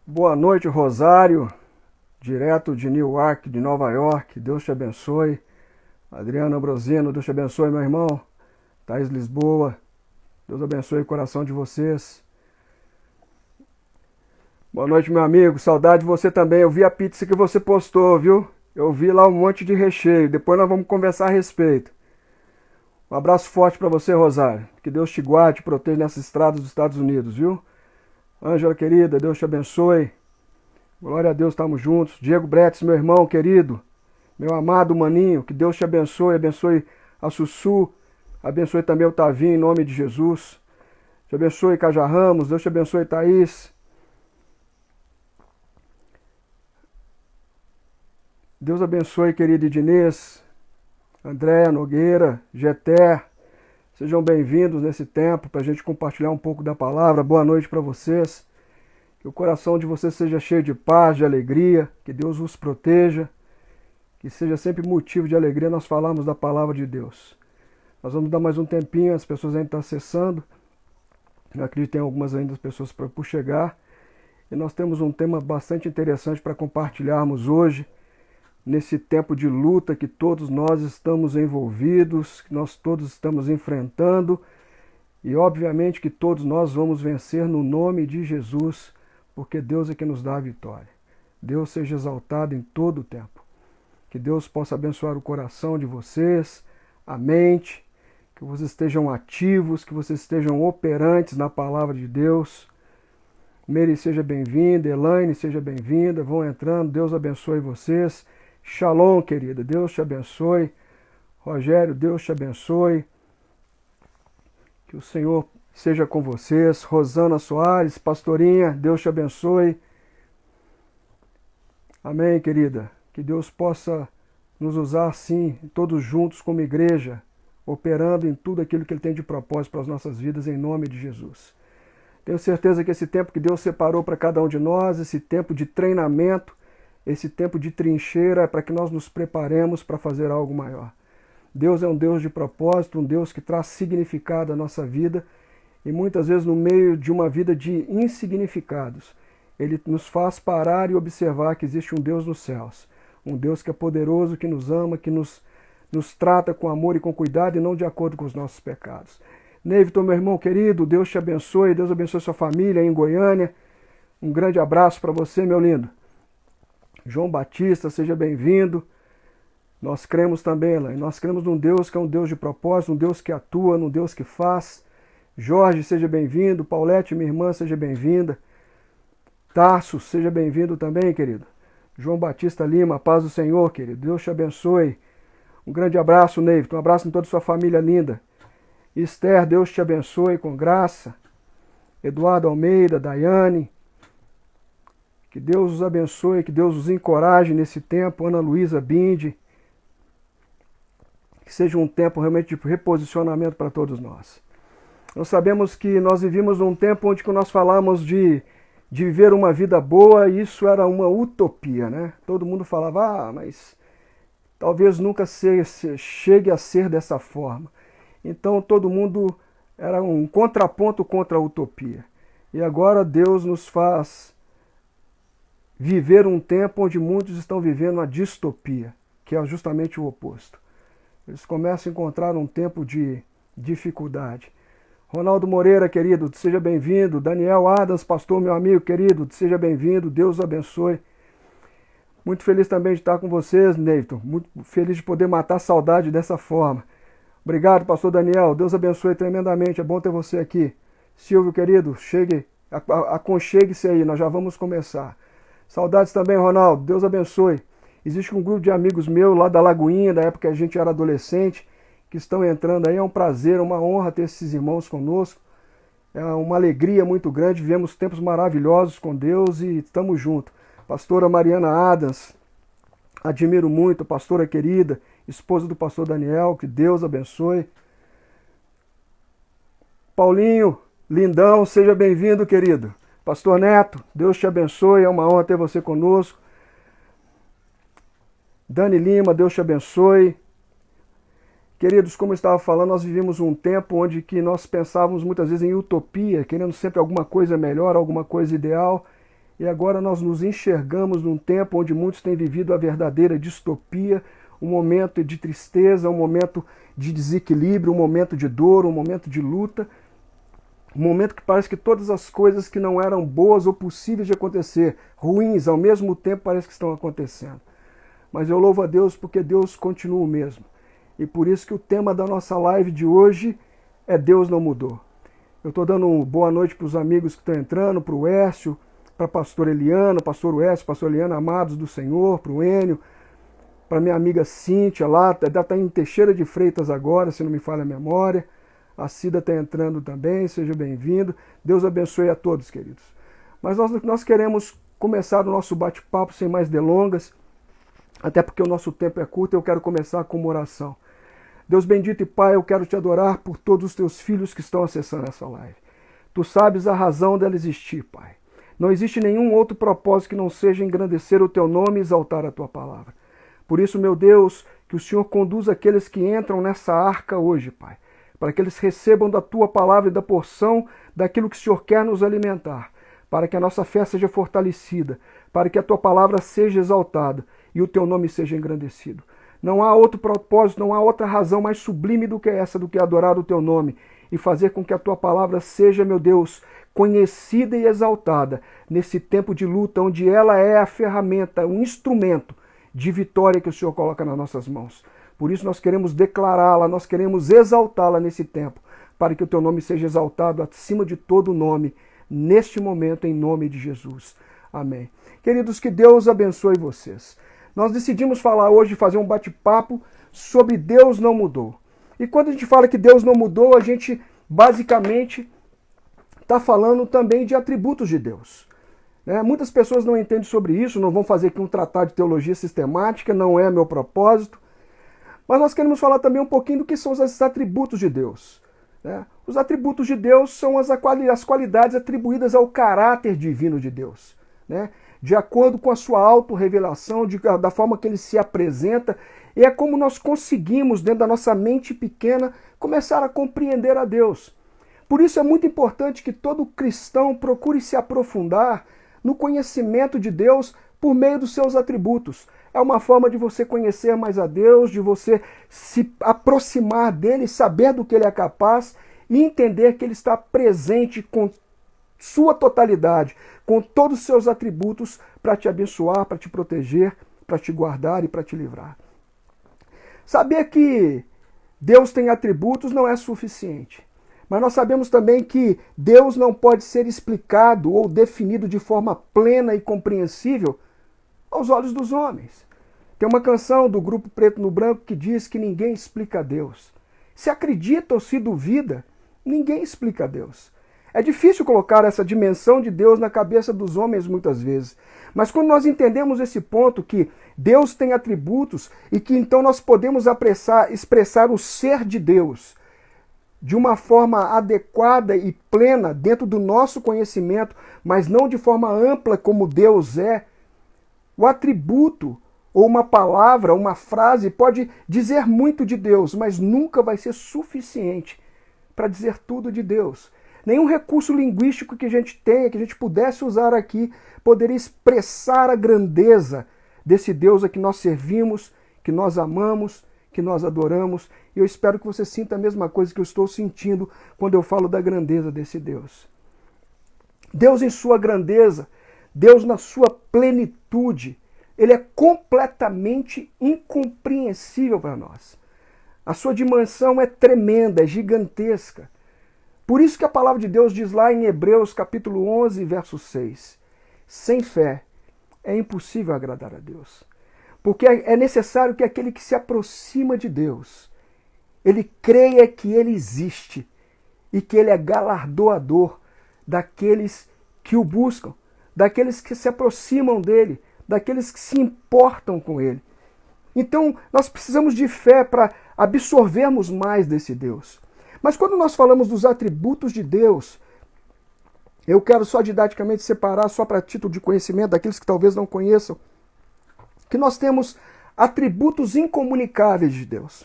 Boa noite, Rosário, direto de Newark, de Nova York. Deus te abençoe. Adriano Ambrosino, Deus te abençoe, meu irmão. Thaís Lisboa, Deus abençoe o coração de vocês. Boa noite, meu amigo. Saudade de você também. Eu vi a pizza que você postou, viu? Eu vi lá um monte de recheio. Depois nós vamos conversar a respeito. Um abraço forte para você, Rosário. Que Deus te guarde e proteja nessas estradas dos Estados Unidos, viu? Ângela, querida, Deus te abençoe. Glória a Deus, estamos juntos. Diego Bretes, meu irmão querido, meu amado maninho, que Deus te abençoe, abençoe a Sussu, abençoe também o Tavinho, em nome de Jesus. Te abençoe, Caja Ramos, Deus te abençoe, Thaís. Deus abençoe, querido Idinês, Andréa Nogueira, Geter. Sejam bem-vindos nesse tempo para a gente compartilhar um pouco da palavra. Boa noite para vocês. Que o coração de vocês seja cheio de paz, de alegria. Que Deus os proteja. Que seja sempre motivo de alegria nós falarmos da palavra de Deus. Nós vamos dar mais um tempinho, as pessoas ainda estão acessando. Eu acredito que tem algumas ainda pessoas por chegar. E nós temos um tema bastante interessante para compartilharmos hoje. Nesse tempo de luta que todos nós estamos envolvidos, que nós todos estamos enfrentando, e obviamente que todos nós vamos vencer no nome de Jesus, porque Deus é que nos dá a vitória. Deus seja exaltado em todo o tempo. Que Deus possa abençoar o coração de vocês, a mente, que vocês estejam ativos, que vocês estejam operantes na palavra de Deus. Mary, seja bem-vinda, Elaine, seja bem-vinda, vão entrando, Deus abençoe vocês. Shalom, querida, Deus te abençoe. Rogério, Deus te abençoe. Que o Senhor seja com vocês. Rosana Soares, pastorinha, Deus te abençoe. Amém, querida. Que Deus possa nos usar assim, todos juntos como igreja, operando em tudo aquilo que Ele tem de propósito para as nossas vidas, em nome de Jesus. Tenho certeza que esse tempo que Deus separou para cada um de nós, esse tempo de treinamento, esse tempo de trincheira é para que nós nos preparemos para fazer algo maior. Deus é um Deus de propósito, um Deus que traz significado à nossa vida e muitas vezes no meio de uma vida de insignificados, Ele nos faz parar e observar que existe um Deus nos céus, um Deus que é poderoso, que nos ama, que nos trata com amor e com cuidado e não de acordo com os nossos pecados. Neivton, meu irmão querido, Deus te abençoe, Deus abençoe sua família aí em Goiânia. Um grande abraço para você, meu lindo. João Batista, seja bem-vindo. Nós cremos também, Elaine, nós cremos num Deus que é um Deus de propósito, um Deus que atua, num Deus que faz. Jorge, seja bem-vindo. Paulette, minha irmã, seja bem-vinda. Tarso, seja bem-vindo também, querido. João Batista Lima, paz do Senhor, querido. Deus te abençoe. Um grande abraço, Neivton. Um abraço em toda a sua família linda. Esther, Deus te abençoe com graça. Eduardo Almeida, Daiane. Que Deus os abençoe, que Deus os encoraje nesse tempo. Ana Luísa Bindi. Que seja um tempo realmente de reposicionamento para todos nós. Nós sabemos que nós vivíamos num tempo onde nós falamos de viver uma vida boa, e isso era uma utopia, né? Todo mundo falava, mas talvez nunca chegue a ser dessa forma. Então todo mundo era um contraponto contra a utopia. E agora Deus nos faz viver um tempo onde muitos estão vivendo a distopia, que é justamente o oposto. Eles começam a encontrar um tempo de dificuldade. Ronaldo Moreira, querido, seja bem-vindo. Daniel Adams, pastor, meu amigo querido, seja bem-vindo. Deus o abençoe. Muito feliz também de estar com vocês, Neivton. Muito feliz de poder matar a saudade dessa forma. Obrigado, pastor Daniel. Deus abençoe tremendamente. É bom ter você aqui. Silvio, querido, chegue, aconchegue-se aí, nós já vamos começar. Saudades também, Ronaldo. Deus abençoe. Existe um grupo de amigos meus lá da Lagoinha, da época que a gente era adolescente, que estão entrando aí. É um prazer, uma honra ter esses irmãos conosco. É uma alegria muito grande. Vivemos tempos maravilhosos com Deus e estamos juntos. Pastora Mariana Adams, admiro muito, pastora querida, esposa do pastor Daniel, que Deus abençoe. Paulinho, lindão, seja bem-vindo, querido. Pastor Neto, Deus te abençoe, é uma honra ter você conosco. Dani Lima, Deus te abençoe. Queridos, como eu estava falando, nós vivemos um tempo onde que nós pensávamos muitas vezes em utopia, querendo sempre alguma coisa melhor, alguma coisa ideal, e agora nós nos enxergamos num tempo onde muitos têm vivido a verdadeira distopia, um momento de tristeza, um momento de desequilíbrio, um momento de dor, um momento de luta, um momento que parece que todas as coisas que não eram boas ou possíveis de acontecer, ruins, ao mesmo tempo parece que estão acontecendo. Mas eu louvo a Deus porque Deus continua o mesmo. E por isso que o tema da nossa live de hoje é Deus não mudou. Eu estou dando uma boa noite para os amigos que estão entrando, para o Écio, para a pastora Eliana, pastor Écio, pastor Eliana, amados do Senhor, para o Enio, para minha amiga Cíntia lá, está em Teixeira de Freitas agora, se não me falha a memória. A Cida está entrando também, seja bem-vindo. Deus abençoe a todos, queridos. Mas nós queremos começar o nosso bate-papo sem mais delongas, até porque o nosso tempo é curto e eu quero começar com uma oração. Deus bendito e Pai, eu quero te adorar por todos os teus filhos que estão acessando essa live. Tu sabes a razão dela existir, Pai. Não existe nenhum outro propósito que não seja engrandecer o teu nome e exaltar a tua palavra. Por isso, meu Deus, que o Senhor conduza aqueles que entram nessa arca hoje, Pai, para que eles recebam da tua palavra e da porção daquilo que o Senhor quer nos alimentar, para que a nossa fé seja fortalecida, para que a tua palavra seja exaltada e o teu nome seja engrandecido. Não há outro propósito, não há outra razão mais sublime do que essa, do que adorar o teu nome e fazer com que a tua palavra seja, meu Deus, conhecida e exaltada nesse tempo de luta, onde ela é a ferramenta, um instrumento de vitória que o Senhor coloca nas nossas mãos. Por isso nós queremos declará-la, nós queremos exaltá-la nesse tempo, para que o teu nome seja exaltado acima de todo nome, neste momento, em nome de Jesus. Amém. Queridos, que Deus abençoe vocês. Nós decidimos falar hoje, fazer um bate-papo sobre Deus não mudou. E quando a gente fala que Deus não mudou, a gente basicamente está falando também de atributos de Deus. Muitas pessoas não entendem sobre isso, não vão fazer aqui um tratado de teologia sistemática, não é meu propósito. Mas nós queremos falar também um pouquinho do que são esses atributos de Deus. Os atributos de Deus são as qualidades atribuídas ao caráter divino de Deus. De acordo com a sua autorrevelação, da forma que ele se apresenta, e é como nós conseguimos, dentro da nossa mente pequena, começar a compreender a Deus. Por isso é muito importante que todo cristão procure se aprofundar no conhecimento de Deus por meio dos seus atributos. É uma forma de você conhecer mais a Deus, de você se aproximar dele, saber do que ele é capaz e entender que ele está presente com sua totalidade, com todos os seus atributos para te abençoar, para te proteger, para te guardar e para te livrar. Saber que Deus tem atributos não é suficiente. Mas nós sabemos também que Deus não pode ser explicado ou definido de forma plena e compreensível aos olhos dos homens. Tem uma canção do grupo Preto no Branco que diz que ninguém explica Deus. Se acredita ou se duvida, ninguém explica Deus. É difícil colocar essa dimensão de Deus na cabeça dos homens muitas vezes. Mas quando nós entendemos esse ponto, que Deus tem atributos e que então nós podemos expressar o ser de Deus de uma forma adequada e plena dentro do nosso conhecimento, mas não de forma ampla como Deus é, o atributo ou uma palavra, uma frase pode dizer muito de Deus, mas nunca vai ser suficiente para dizer tudo de Deus. Nenhum recurso linguístico que a gente tenha, que a gente pudesse usar aqui, poderia expressar a grandeza desse Deus a que nós servimos, que nós amamos, que nós adoramos. E eu espero que você sinta a mesma coisa que eu estou sentindo quando eu falo da grandeza desse Deus. Deus em sua grandeza, Deus na sua plenitude, ele é completamente incompreensível para nós. A sua dimensão é tremenda, é gigantesca. Por isso que a palavra de Deus diz lá em Hebreus capítulo 11, verso 6, sem fé é impossível agradar a Deus. Porque é necessário que aquele que se aproxima de Deus, ele creia que ele existe e que ele é galardoador daqueles que o buscam, daqueles que se aproximam dele, daqueles que se importam com ele. Então, nós precisamos de fé para absorvermos mais desse Deus. Mas quando nós falamos dos atributos de Deus, Eu quero só didaticamente separar, só para título de conhecimento, daqueles que talvez não conheçam, que nós temos atributos incomunicáveis de Deus.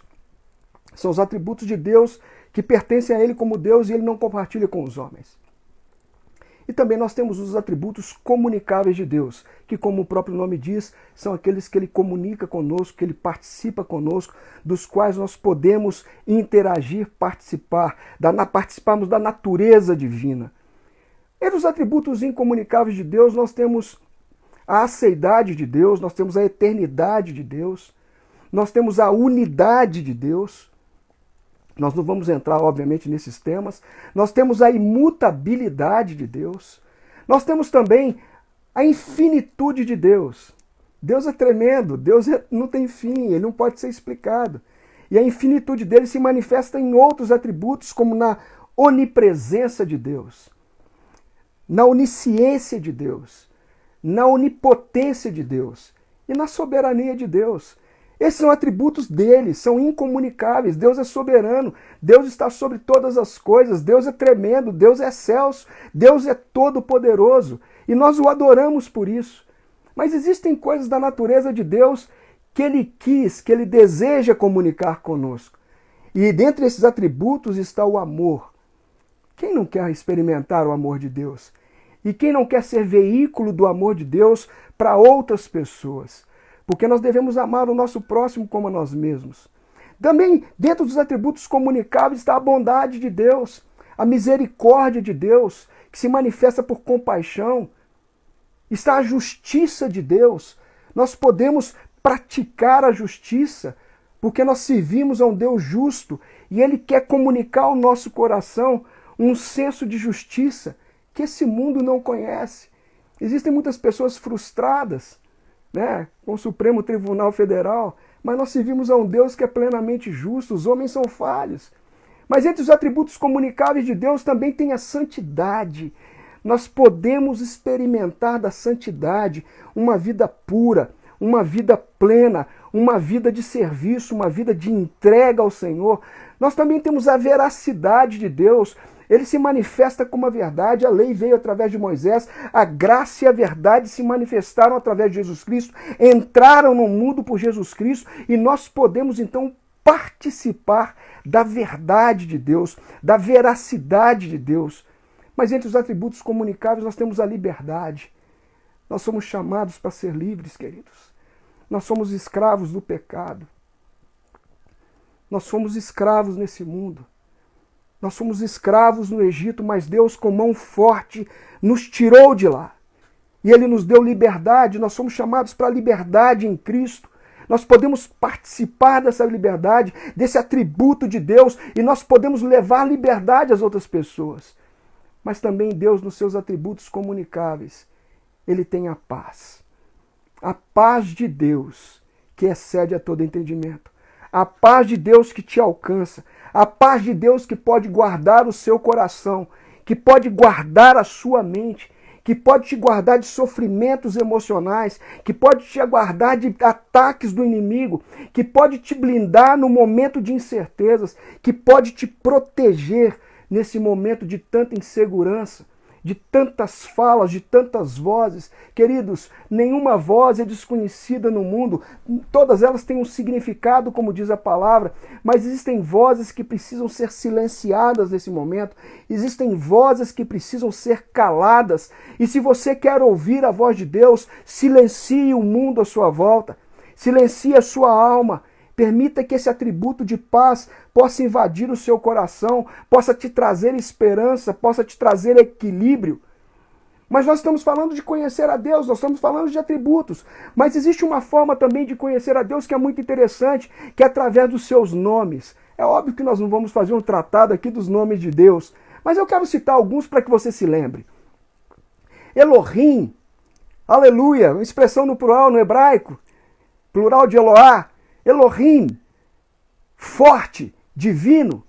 São os atributos de Deus que pertencem a Ele como Deus e Ele não compartilha com os homens. E também nós temos os atributos comunicáveis de Deus, que, como o próprio nome diz, são aqueles que Ele comunica conosco, que Ele participa conosco, dos quais nós podemos interagir, participarmos da natureza divina. Entre os atributos incomunicáveis de Deus, nós temos a aceidade de Deus, nós temos a eternidade de Deus, nós temos a unidade de Deus. Nós não vamos entrar, obviamente, nesses temas. Nós temos a imutabilidade de Deus. Nós temos também a infinitude de Deus. Deus é tremendo, Deus não tem fim, Ele não pode ser explicado. E a infinitude dele se manifesta em outros atributos, como na onipresença de Deus, na onisciência de Deus, na onipotência de Deus e na soberania de Deus. Esses são atributos dele, são incomunicáveis. Deus é soberano, Deus está sobre todas as coisas, Deus é tremendo, Deus é excelso, Deus é todo-poderoso. E nós o adoramos por isso. Mas existem coisas da natureza de Deus que ele quis, que ele deseja comunicar conosco. E dentre esses atributos está o amor. Quem não quer experimentar o amor de Deus? E quem não quer ser veículo do amor de Deus para outras pessoas? Porque nós devemos amar o nosso próximo como a nós mesmos. Também, dentro dos atributos comunicáveis, está a bondade de Deus, a misericórdia de Deus, que se manifesta por compaixão. Está a justiça de Deus. Nós podemos praticar a justiça, porque nós servimos a um Deus justo, e Ele quer comunicar ao nosso coração um senso de justiça que esse mundo não conhece. Existem muitas pessoas frustradas, com o Supremo Tribunal Federal, mas nós servimos a um Deus que é plenamente justo, os homens são falhos. Mas entre os atributos comunicáveis de Deus também tem a santidade. Nós podemos experimentar da santidade uma vida pura, uma vida plena, uma vida de serviço, uma vida de entrega ao Senhor. Nós também temos a veracidade de Deus. Ele se manifesta como a verdade, a lei veio através de Moisés, a graça e a verdade se manifestaram através de Jesus Cristo, entraram no mundo por Jesus Cristo e nós podemos então participar da verdade de Deus, da veracidade de Deus. Mas entre os atributos comunicáveis nós temos a liberdade. Nós somos chamados para ser livres, queridos. Nós somos escravos do pecado. Nós somos escravos nesse mundo. Nós somos escravos no Egito, mas Deus, com mão forte, nos tirou de lá. E Ele nos deu liberdade, nós somos chamados para a liberdade em Cristo. Nós podemos participar dessa liberdade, desse atributo de Deus, e nós podemos levar liberdade às outras pessoas. Mas também Deus, nos seus atributos comunicáveis, Ele tem a paz. A paz de Deus, que excede a todo entendimento. A paz de Deus que te alcança. A paz de Deus que pode guardar o seu coração, que pode guardar a sua mente, que pode te guardar de sofrimentos emocionais, que pode te guardar de ataques do inimigo, que pode te blindar no momento de incertezas, que pode te proteger nesse momento de tanta insegurança, de tantas falas, de tantas vozes. Queridos, nenhuma voz é desconhecida no mundo, todas elas têm um significado, como diz a palavra, mas existem vozes que precisam ser silenciadas nesse momento, existem vozes que precisam ser caladas, e se você quer ouvir a voz de Deus, silencie o mundo à sua volta, silencie a sua alma, permita que esse atributo de paz possa invadir o seu coração, possa te trazer esperança, possa te trazer equilíbrio. Mas nós estamos falando de conhecer a Deus, nós estamos falando de atributos. Mas existe uma forma também de conhecer a Deus que é muito interessante, que é através dos seus nomes. É óbvio que nós não vamos fazer um tratado aqui dos nomes de Deus, mas eu quero citar alguns para que você se lembre. Elohim, aleluia, uma expressão no plural, no hebraico, plural de Eloá. Elohim, forte, divino.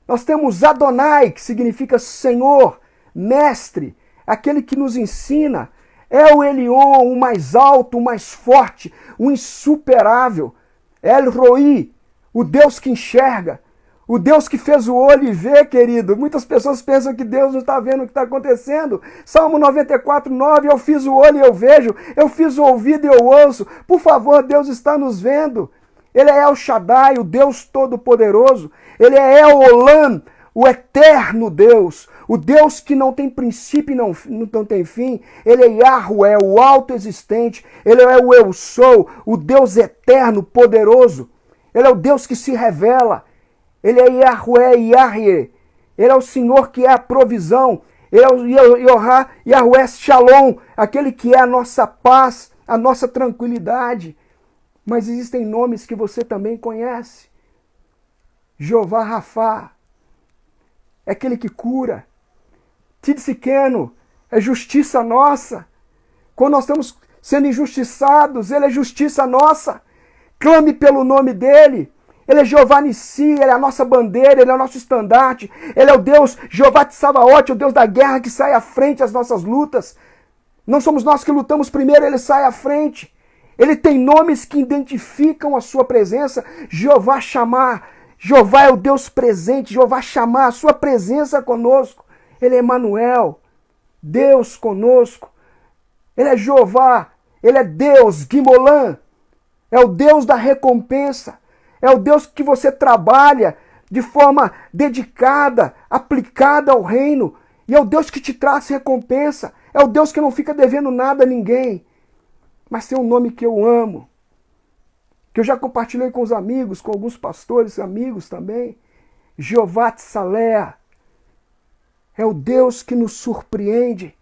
Nós temos Adonai, que significa Senhor, Mestre, aquele que nos ensina. É o Elion, o mais alto, o mais forte, o insuperável. El Roi, o Deus que enxerga. O Deus que fez o olho e vê, querido. Muitas pessoas pensam que Deus não está vendo o que está acontecendo. Salmo 94:9, eu fiz o olho e eu vejo, eu fiz o ouvido e eu ouço. Por favor, Deus está nos vendo. Ele é El Shaddai, o Deus Todo-Poderoso. Ele é El Olam, o eterno Deus. O Deus que não tem princípio e não tem fim. Ele é Yahweh, o autoexistente. Ele é o Eu Sou, o Deus eterno, poderoso. Ele é o Deus que se revela. Ele é Yahweh, Yahweh. Ele é o Senhor que é a provisão. Ele é o Yahweh Shalom, aquele que é a nossa paz, a nossa tranquilidade. Mas existem nomes que você também conhece. Jeová Rafá, é aquele que cura. Tidsiqueno, é justiça nossa. Quando nós estamos sendo injustiçados, ele é justiça nossa. Clame pelo nome dele. Ele é Jeová Nissi, ele é a nossa bandeira, ele é o nosso estandarte. Ele é o Deus Jeová Tsabaote, o Deus da guerra que sai à frente às nossas lutas. Não somos nós que lutamos primeiro, ele sai à frente. Ele tem nomes que identificam a sua presença. Jeová Chamar, Jeová é o Deus presente, Jeová Chamar, a sua presença conosco. Ele é Emanuel, Deus conosco. Ele é Jeová, ele é Deus, Gimolã, é o Deus da recompensa. É o Deus que você trabalha de forma dedicada, aplicada ao reino. E é o Deus que te traz recompensa. É o Deus que não fica devendo nada a ninguém. Mas tem um nome que eu amo, que eu já compartilhei com os amigos, com alguns pastores, amigos também. Jeová Tsalea. É o Deus que nos surpreende.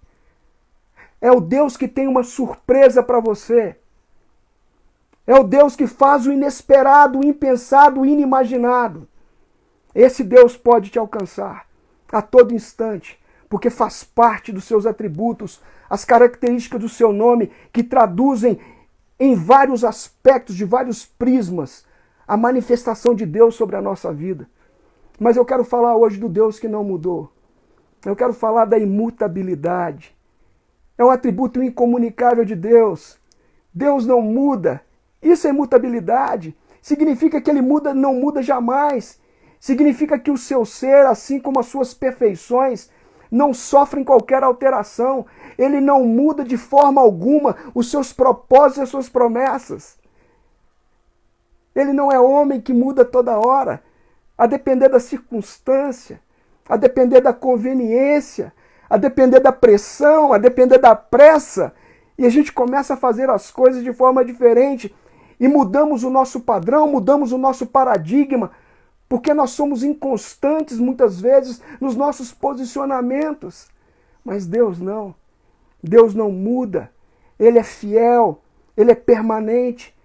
É o Deus que tem uma surpresa para você. É o Deus que faz o inesperado, o impensado, o inimaginado. Esse Deus pode te alcançar a todo instante, porque faz parte dos seus atributos, as características do seu nome, que traduzem em vários aspectos, de vários prismas, a manifestação de Deus sobre a nossa vida. Mas eu quero falar hoje do Deus que não mudou. Eu quero falar da imutabilidade. É um atributo incomunicável de Deus. Deus não muda. Isso é imutabilidade. Significa que ele não muda jamais. Significa que o seu ser, assim como as suas perfeições, não sofrem qualquer alteração. Ele não muda de forma alguma os seus propósitos e as suas promessas. Ele não é homem que muda toda hora, a depender da circunstância, a depender da conveniência, a depender da pressão, a depender da pressa. E a gente começa a fazer as coisas de forma diferente. E mudamos o nosso padrão, mudamos o nosso paradigma, porque nós somos inconstantes muitas vezes nos nossos posicionamentos. Mas Deus não. Deus não muda. Ele é fiel, ele é permanente.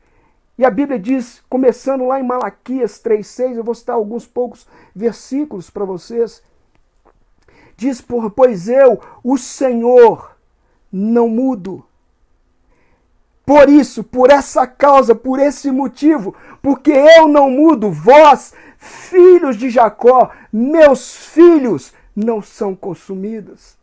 E a Bíblia diz, começando lá em Malaquias 3:6, eu vou citar alguns poucos versículos para vocês. Diz, pois eu, o Senhor, não mudo. Por isso, por essa causa, por esse motivo, porque eu não mudo, vós, filhos de Jacó, meus filhos, não são consumidos.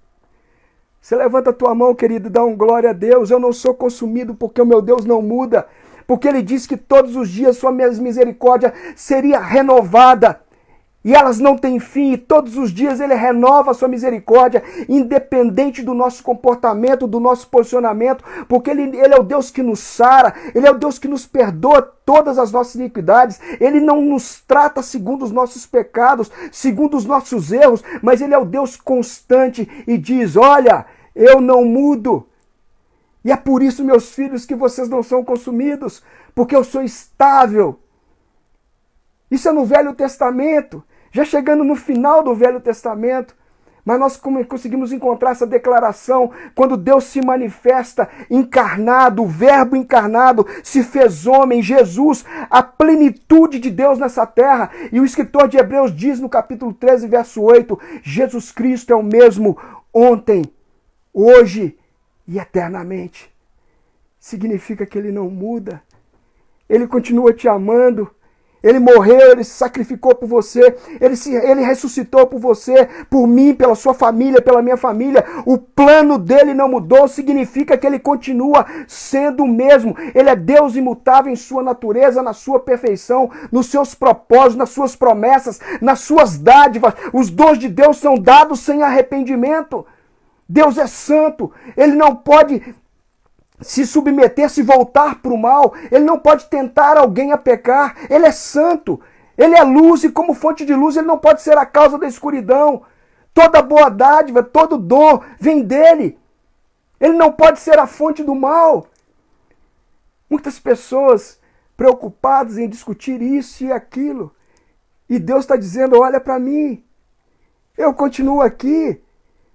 Você levanta a tua mão, querido, e dá um glória a Deus. Eu não sou consumido porque o meu Deus não muda. Porque ele diz que todos os dias sua misericórdia seria renovada. E elas não têm fim, e todos os dias ele renova a sua misericórdia, independente do nosso comportamento, do nosso posicionamento, porque ele é o Deus que nos sara, ele é o Deus que nos perdoa todas as nossas iniquidades, ele não nos trata segundo os nossos pecados, segundo os nossos erros, mas ele é o Deus constante e diz, olha, eu não mudo. E é por isso, meus filhos, que vocês não são consumidos, porque eu sou estável. Isso é no Velho Testamento. Já chegando no final do Velho Testamento, mas nós conseguimos encontrar essa declaração quando Deus se manifesta encarnado, o Verbo encarnado se fez homem, Jesus, a plenitude de Deus nessa terra. E o escritor de Hebreus diz no capítulo 13, verso 8, Jesus Cristo é o mesmo ontem, hoje e eternamente. Significa que ele não muda, ele continua te amando. Ele morreu, ele se sacrificou por você, ele ressuscitou por você, por mim, pela sua família, pela minha família. O plano dele não mudou, significa que ele continua sendo o mesmo. Ele é Deus imutável em sua natureza, na sua perfeição, nos seus propósitos, nas suas promessas, nas suas dádivas. Os dons de Deus são dados sem arrependimento. Deus é santo, ele não pode se submeter, se voltar para o mal, ele não pode tentar alguém a pecar, ele é santo, ele é luz e como fonte de luz ele não pode ser a causa da escuridão. Toda boa dádiva, todo dom vem dele, ele não pode ser a fonte do mal. Muitas pessoas preocupadas em discutir isso e aquilo, e Deus está dizendo, olha para mim, eu continuo aqui.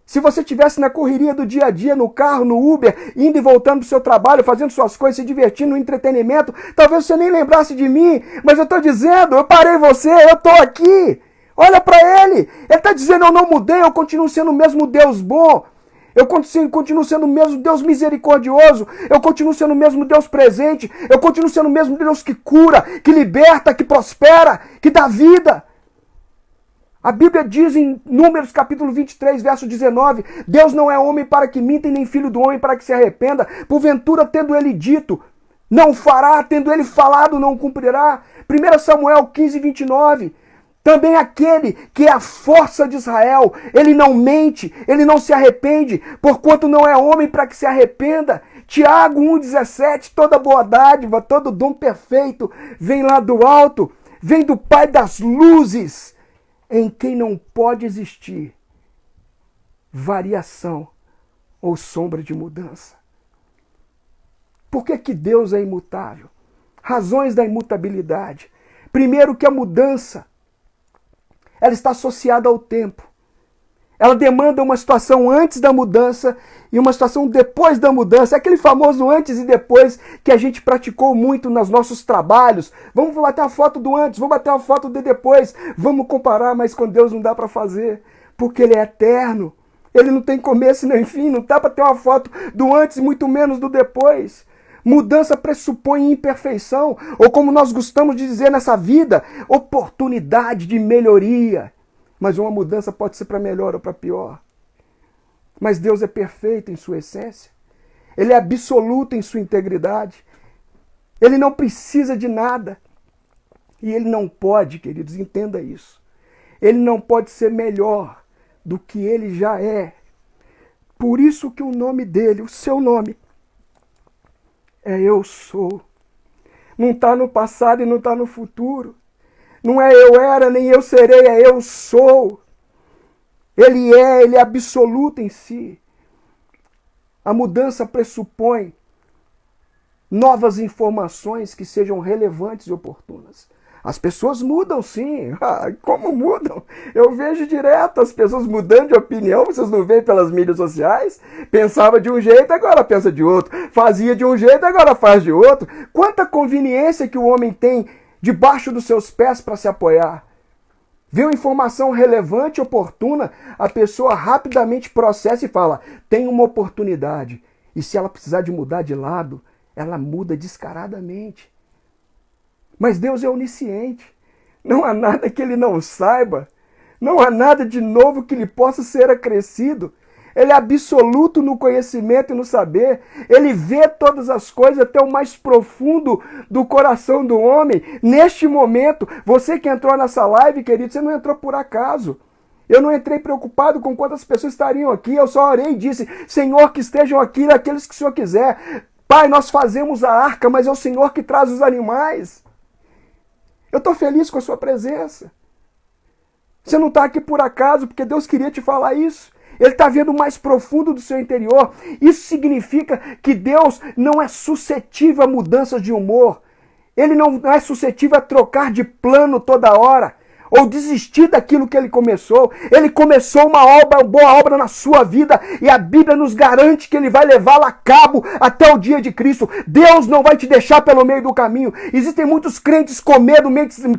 Se você estivesse na correria do dia a dia, no carro, no Uber, indo e voltando do seu trabalho, fazendo suas coisas, se divertindo no entretenimento, talvez você nem lembrasse de mim, mas eu estou dizendo, eu parei você, eu estou aqui. Olha para ele. Ele está dizendo, eu não mudei, eu continuo sendo o mesmo Deus bom. Eu continuo sendo o mesmo Deus misericordioso. Eu continuo sendo o mesmo Deus presente. Eu continuo sendo o mesmo Deus que cura, que liberta, que prospera, que dá vida. A Bíblia diz em Números capítulo 23, verso 19, Deus não é homem para que minta e nem filho do homem para que se arrependa. Porventura, tendo ele dito, não fará, tendo ele falado, não cumprirá. 1 Samuel 15, 29. Também aquele que é a força de Israel, ele não mente, ele não se arrepende, porquanto não é homem para que se arrependa. Tiago 1,17, toda boa dádiva, todo dom perfeito vem lá do alto, vem do Pai das luzes, em quem não pode existir variação ou sombra de mudança. Por que Deus é imutável? Razões da imutabilidade. Primeiro que a mudança, ela está associada ao tempo. Ela demanda uma situação antes da mudança e uma situação depois da mudança. É aquele famoso antes e depois que a gente praticou muito nos nossos trabalhos. Vamos bater uma foto do antes, vamos bater uma foto do depois. Vamos comparar, mas com Deus não dá para fazer. Porque Ele é eterno. Ele não tem começo nem fim. Não dá para ter uma foto do antes, muito menos do depois. Mudança pressupõe imperfeição. Ou como nós gostamos de dizer nessa vida, oportunidade de melhoria. Mas uma mudança pode ser para melhor ou para pior. Mas Deus é perfeito em sua essência. Ele é absoluto em sua integridade. Ele não precisa de nada. E ele não pode, queridos, entenda isso. Ele não pode ser melhor do que ele já é. Por isso que o nome dele, o seu nome, é Eu Sou. Não está no passado e não está no futuro. Não é eu era, nem eu serei, é eu sou. Ele é absoluto em si. A mudança pressupõe novas informações que sejam relevantes e oportunas. As pessoas mudam sim. Como mudam? Eu vejo direto as pessoas mudando de opinião. Vocês não veem pelas mídias sociais? Pensava de um jeito, agora pensa de outro. Fazia de um jeito, agora faz de outro. Quanta conveniência que o homem tem debaixo dos seus pés para se apoiar. Vê uma informação relevante e oportuna, a pessoa rapidamente processa e fala, tem uma oportunidade. E se ela precisar de mudar de lado, ela muda descaradamente. Mas Deus é onisciente. Não há nada que ele não saiba. Não há nada de novo que lhe possa ser acrescido. Ele é absoluto no conhecimento e no saber. Ele vê todas as coisas até o mais profundo do coração do homem. Neste momento, você que entrou nessa live, querido, você não entrou por acaso. Eu não entrei preocupado com quantas pessoas estariam aqui. Eu só orei e disse, Senhor, que estejam aqui aqueles que o Senhor quiser. Pai, nós fazemos a arca, mas é o Senhor que traz os animais. Eu estou feliz com a sua presença. Você não está aqui por acaso, porque Deus queria te falar isso. Ele está vendo o mais profundo do seu interior. Isso significa que Deus não é suscetível a mudanças de humor. Ele não é suscetível a trocar de plano toda hora. Ou desistir daquilo que ele começou. Ele começou uma boa obra na sua vida. E a Bíblia nos garante que ele vai levá-la a cabo até o dia de Cristo. Deus não vai te deixar pelo meio do caminho. Existem muitos crentes com medo,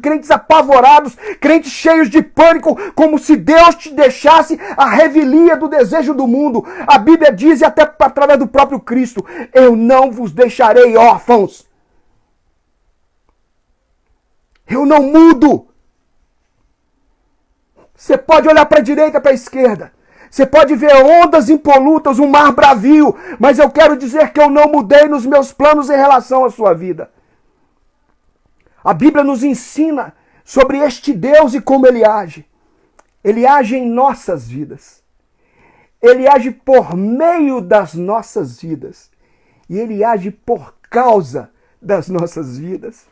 crentes apavorados, crentes cheios de pânico, como se Deus te deixasse a revelia do desejo do mundo. A Bíblia diz, e até através do próprio Cristo, eu não vos deixarei órfãos. Eu não mudo. Você pode olhar para a direita, para a esquerda. Você pode ver ondas impolutas, um mar bravio. Mas eu quero dizer que eu não mudei nos meus planos em relação à sua vida. A Bíblia nos ensina sobre este Deus e como Ele age. Ele age em nossas vidas. Ele age por meio das nossas vidas. E Ele age por causa das nossas vidas.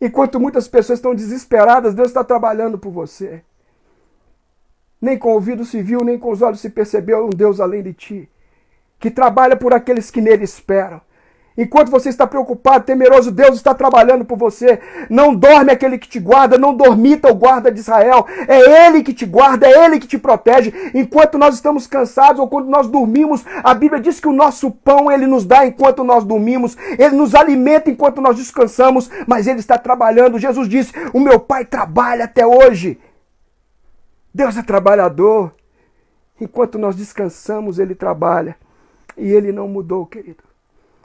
Enquanto muitas pessoas estão desesperadas, Deus está trabalhando por você. Nem com o ouvido se viu, nem com os olhos se percebeu um Deus além de ti, que trabalha por aqueles que nele esperam. Enquanto você está preocupado, temeroso, Deus está trabalhando por você. Não dorme aquele que te guarda, não dormita o guarda de Israel. É Ele que te guarda, é Ele que te protege. Enquanto nós estamos cansados ou quando nós dormimos, a Bíblia diz que o nosso pão Ele nos dá enquanto nós dormimos. Ele nos alimenta enquanto nós descansamos, mas Ele está trabalhando. Jesus disse, o meu Pai trabalha até hoje. Deus é trabalhador. Enquanto nós descansamos, Ele trabalha. E Ele não mudou, querido.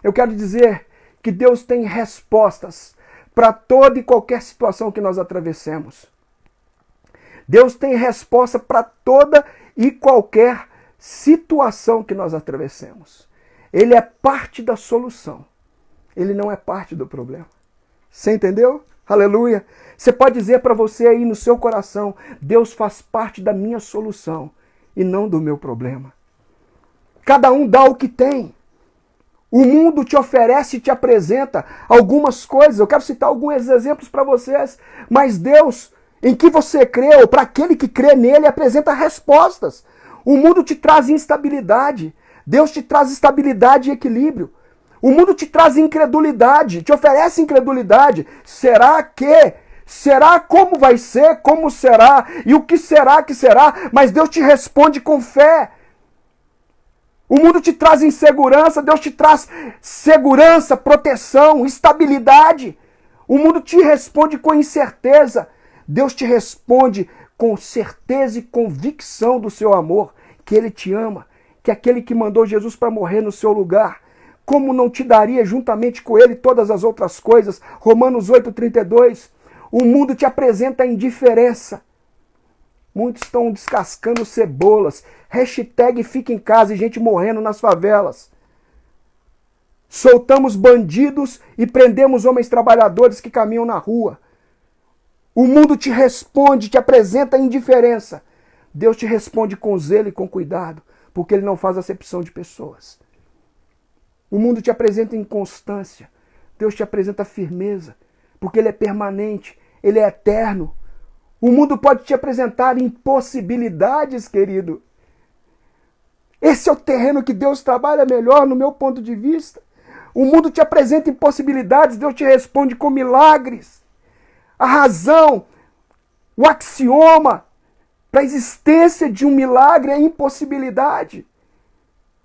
Eu quero dizer que Deus tem respostas para toda e qualquer situação que nós atravessemos. Deus tem resposta para toda e qualquer situação que nós atravessemos. Ele é parte da solução. Ele não é parte do problema. Você entendeu? Aleluia. Você pode dizer para você aí no seu coração, Deus faz parte da minha solução e não do meu problema. Cada um dá o que tem. O mundo te oferece e te apresenta algumas coisas. Eu quero citar alguns exemplos para vocês. Mas Deus, em que você crê, ou para aquele que crê nele, apresenta respostas. O mundo te traz instabilidade. Deus te traz estabilidade e equilíbrio. O mundo te traz incredulidade, te oferece incredulidade. Será que? Será como vai ser? Como será? E o que será que será? Mas Deus te responde com fé. O mundo te traz insegurança, Deus te traz segurança, proteção, estabilidade. O mundo te responde com incerteza. Deus te responde com certeza e convicção do seu amor, que Ele te ama, que é aquele que mandou Jesus para morrer no seu lugar. Como não te daria juntamente com Ele todas as outras coisas? Romanos 8,32. O mundo te apresenta indiferença. Muitos estão descascando cebolas. Hashtag fica em casa e gente morrendo nas favelas. Soltamos bandidos e prendemos homens trabalhadores que caminham na rua. O mundo te responde, te apresenta indiferença. Deus te responde com zelo e com cuidado, porque Ele não faz acepção de pessoas. O mundo te apresenta inconstância. Deus te apresenta firmeza, porque Ele é permanente, Ele é eterno. O mundo pode te apresentar impossibilidades, querido. Esse é o terreno que Deus trabalha melhor, no meu ponto de vista. O mundo te apresenta impossibilidades, Deus te responde com milagres. A razão, o axioma para a existência de um milagre é a impossibilidade.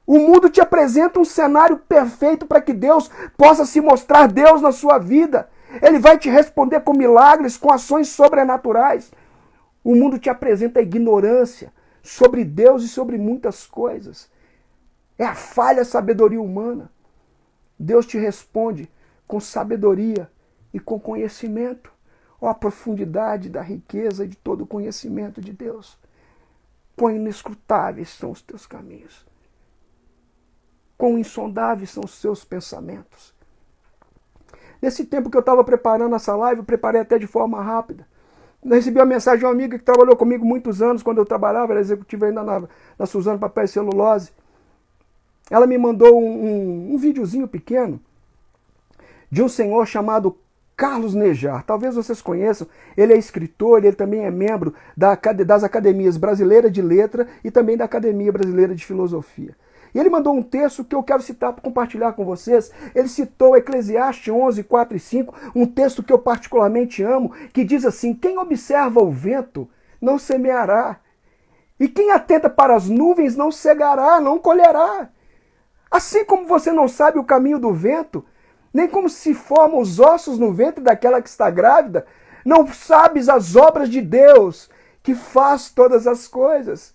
O mundo te apresenta um cenário perfeito para que Deus possa se mostrar Deus na sua vida. Ele vai te responder com milagres, com ações sobrenaturais. O mundo te apresenta a ignorância sobre Deus e sobre muitas coisas. É a falha sabedoria humana. Deus te responde com sabedoria e com conhecimento. Ó, a profundidade da riqueza e de todo o conhecimento de Deus. Quão inescrutáveis são os teus caminhos. Quão insondáveis são os seus pensamentos. Nesse tempo que eu estava preparando essa live, eu preparei até de forma rápida. Eu recebi uma mensagem de uma amiga que trabalhou comigo muitos anos, quando eu trabalhava, era executiva ainda na Suzano Papel e Celulose. Ela me mandou um videozinho pequeno de um senhor chamado Carlos Nejar. Talvez vocês conheçam, ele é escritor, ele também é membro das Academias Brasileiras de Letra e também da Academia Brasileira de Filosofia. E ele mandou um texto que eu quero citar para compartilhar com vocês. Ele citou Eclesiastes 11, 4 e 5, um texto que eu particularmente amo, que diz assim: quem observa o vento não semeará, e quem atenta para as nuvens não cegará, não colherá. Assim como você não sabe o caminho do vento, nem como se formam os ossos no ventre daquela que está grávida, não sabes as obras de Deus, que faz todas as coisas.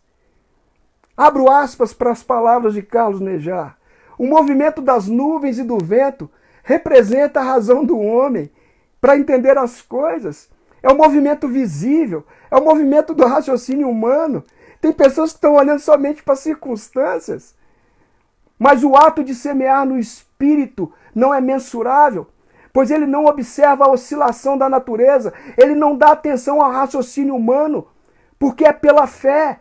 Abro aspas para as palavras de Carlos Nejar. O movimento das nuvens e do vento representa a razão do homem, para entender as coisas. É um movimento visível, é um movimento do raciocínio humano. Tem pessoas que estão olhando somente para as circunstâncias. Mas o ato de semear no Espírito não é mensurável, pois ele não observa a oscilação da natureza, ele não dá atenção ao raciocínio humano, porque é pela fé.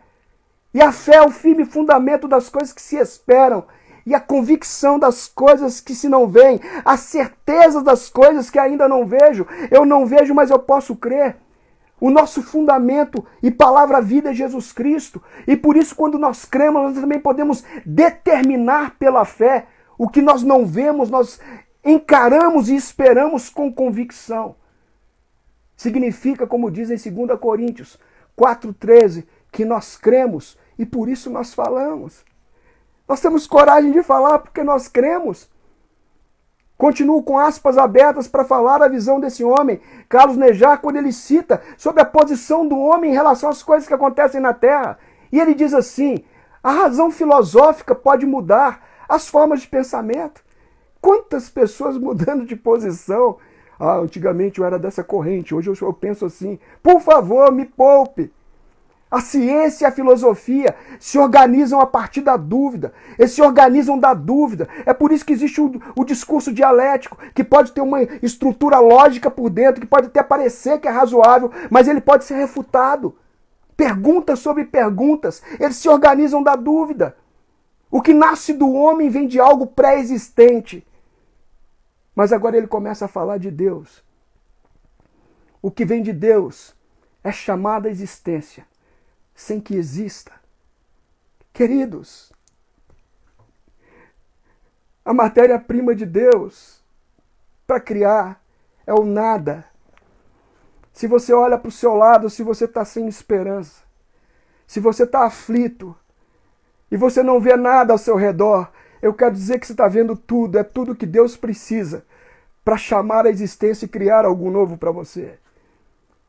E a fé é o firme fundamento das coisas que se esperam, e a convicção das coisas que se não veem, a certeza das coisas que ainda não vejo. Eu não vejo, mas eu posso crer. O nosso fundamento e palavra-vida é Jesus Cristo. E por isso, quando nós cremos, nós também podemos determinar pela fé. O que nós não vemos, nós encaramos e esperamos com convicção. Significa, como diz em 2 Coríntios 4,13, que nós cremos e por isso nós falamos. Nós temos coragem de falar porque nós cremos. Continuo com aspas abertas para falar a visão desse homem, Carlos Nejar, quando ele cita sobre a posição do homem em relação às coisas que acontecem na Terra. E ele diz assim: a razão filosófica pode mudar as formas de pensamento. Quantas pessoas mudando de posição? Antigamente eu era dessa corrente, hoje eu penso assim. Por favor, me poupe. A ciência e a filosofia se organizam a partir da dúvida. Eles se organizam da dúvida. É por isso que existe o discurso dialético, que pode ter uma estrutura lógica por dentro, que pode até parecer que é razoável, mas ele pode ser refutado. Perguntas sobre perguntas. Eles se organizam da dúvida. O que nasce do homem vem de algo pré-existente. Mas agora ele começa a falar de Deus. O que vem de Deus é chamado à existência, sem que exista. Queridos, a matéria-prima de Deus para criar é o nada. Se você olha para o seu lado, se você está sem esperança, se você está aflito e você não vê nada ao seu redor, eu quero dizer que você está vendo tudo, é tudo que Deus precisa para chamar a existência e criar algo novo para você.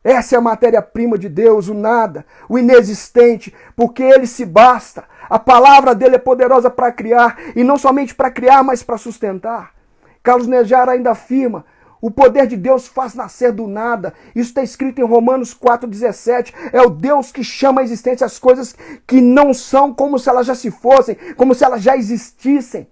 Essa é a matéria-prima de Deus, o nada, o inexistente, porque Ele se basta. A palavra dele é poderosa para criar, e não somente para criar, mas para sustentar. Carlos Nejar ainda afirma: o poder de Deus faz nascer do nada. Isso está escrito em Romanos 4,17. É o Deus que chama à existência as coisas que não são, como se elas já se fossem, como se elas já existissem.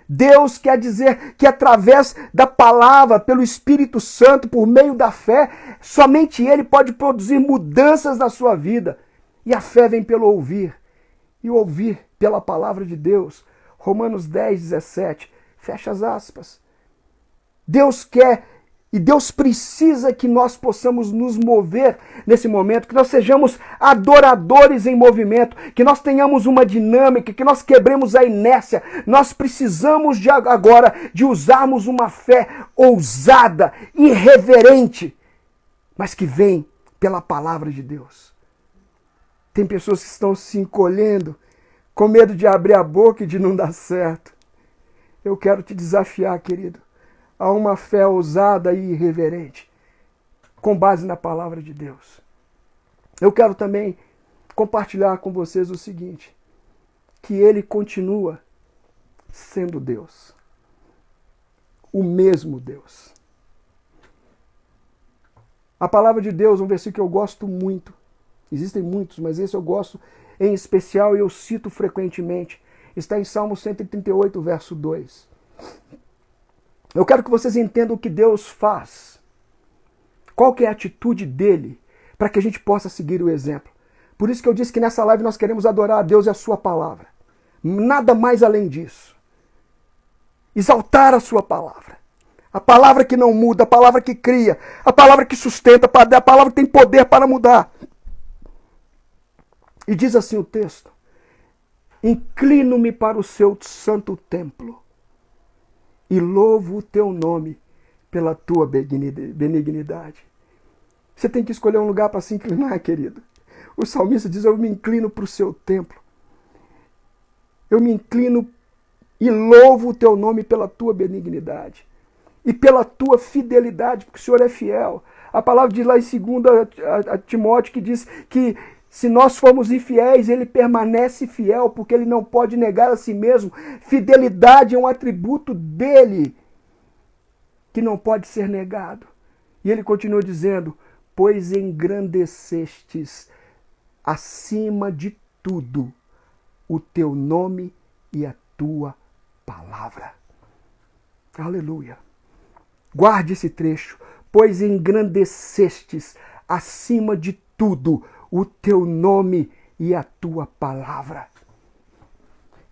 Deus quer dizer que através da palavra, pelo Espírito Santo, por meio da fé, somente Ele pode produzir mudanças na sua vida. E a fé vem pelo ouvir. E o ouvir pela palavra de Deus. Romanos 10,17. Fecha as aspas. Deus quer e Deus precisa que nós possamos nos mover nesse momento, que nós sejamos adoradores em movimento, que nós tenhamos uma dinâmica, que nós quebremos a inércia. Nós precisamos agora de usarmos uma fé ousada, irreverente, mas que vem pela palavra de Deus. Tem pessoas que estão se encolhendo, com medo de abrir a boca e de não dar certo. Eu quero te desafiar, querido, a uma fé ousada e irreverente, com base na palavra de Deus. Eu quero também compartilhar com vocês o seguinte, que Ele continua sendo Deus, o mesmo Deus. A palavra de Deus, um versículo que eu gosto muito, existem muitos, mas esse eu gosto em especial e eu cito frequentemente, está em Salmo 138, verso 2. Eu quero que vocês entendam o que Deus faz. Qual que é a atitude dele para que a gente possa seguir o exemplo. Por isso que eu disse que nessa live nós queremos adorar a Deus e a sua palavra. Nada mais além disso. Exaltar a sua palavra. A palavra que não muda, a palavra que cria, a palavra que sustenta, a palavra que tem poder para mudar. E diz assim o texto: inclino-me para o seu santo templo e louvo o teu nome pela tua benignidade. Você tem que escolher um lugar para se inclinar, querido. O salmista diz: eu me inclino para o seu templo. Eu me inclino e louvo o teu nome pela tua benignidade e pela tua fidelidade, porque o Senhor é fiel. A palavra diz lá em 2 Timóteo que diz que se nós formos infiéis, Ele permanece fiel, porque Ele não pode negar a si mesmo. Fidelidade é um atributo dEle. que não pode ser negado. E ele continua dizendo, pois engrandecestes acima de tudo o teu nome e a tua palavra. Aleluia. Guarde esse trecho. Pois engrandecestes acima de tudo o teu nome e a tua palavra.